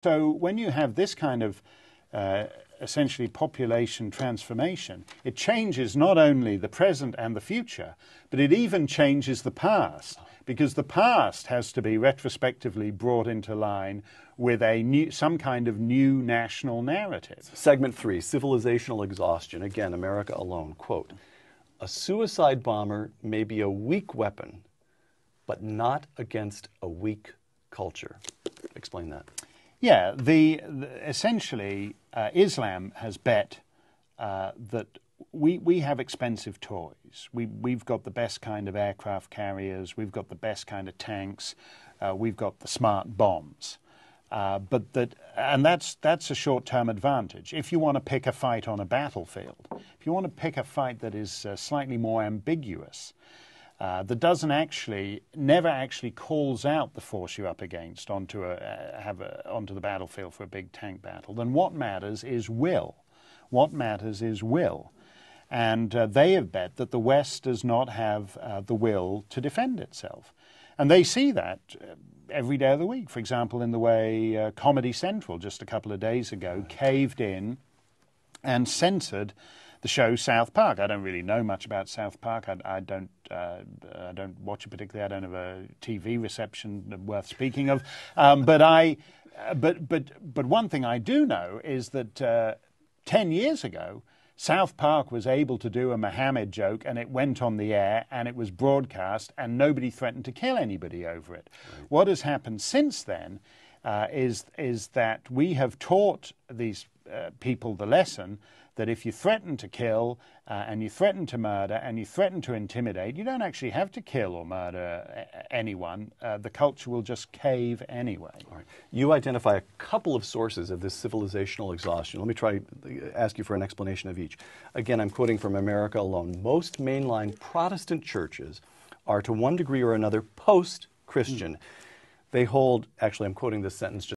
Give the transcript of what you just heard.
So when you have this kind of essentially population transformation, it changes not only the present and the future, but it even changes the past, because the past has to be retrospectively brought into line with some kind of new national narrative. Segment 3, civilizational exhaustion. Again, America alone. Quote, "A suicide bomber may be a weak weapon, but not against a weak culture." Explain that. Yeah, essentially, Islam has bet that we have expensive toys. We've got the best kind of aircraft carriers. We've got the best kind of tanks. We've got the smart bombs. And that's a short-term advantage. If you want to pick a fight on a battlefield, if you want to pick a fight that is slightly more ambiguous, that never actually calls out the force you're up against onto the battlefield for a big tank battle, then what matters is will. What matters is will. And they have bet that the West does not have the will to defend itself. And they see that every day of the week. For example, in the way Comedy Central just a couple of days ago caved in and censored the show South Park. I don't really know much about South Park. I don't watch it particularly. I don't have a TV reception worth speaking of. But one thing I do know is that 10 years ago, South Park was able to do a Muhammad joke, and it went on the air, and it was broadcast, and nobody threatened to kill anybody over it. Right. What has happened since then is that we have taught these people the lesson that if you threaten to kill and you threaten to murder and you threaten to intimidate, you don't actually have to kill or murder anyone. The culture will just cave anyway. All right. You identify a couple of sources of this civilizational exhaustion. Let me try to ask you for an explanation of each. Again, I'm quoting from America Alone. Most mainline Protestant churches are to one degree or another post-Christian. They hold, actually I'm quoting this sentence just